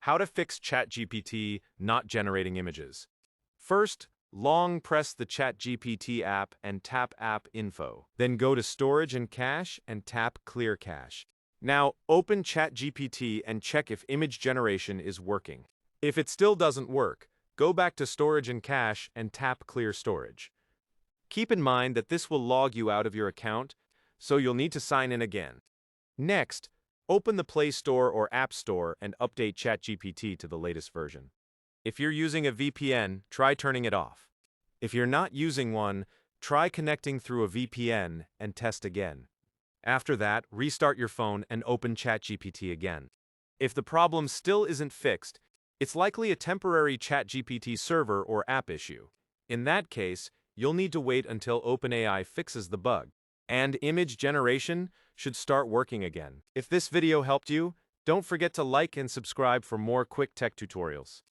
How to fix Chatgpt not generating images. First, long press the Chatgpt app and tap App Info. Then go to Storage and Cache and tap Clear Cache. Now, open Chatgpt and check if image generation is working. If it still doesn't work, go back to Storage and Cache and tap Clear Storage. Keep in mind that this will log you out of your account, so you'll need to sign in again. Next, open the Play Store or App Store and update Chatgpt to the latest version. If you're using a VPN, try turning it off. If you're not using one, try connecting through a VPN and test again. After that, restart your phone and open Chatgpt again. If the problem still isn't fixed, it's likely a temporary Chatgpt server or app issue. In that case, you'll need to wait until OpenAI fixes the bug, and image generation should start working again. If this video helped you, don't forget to like and subscribe for more quick tech tutorials.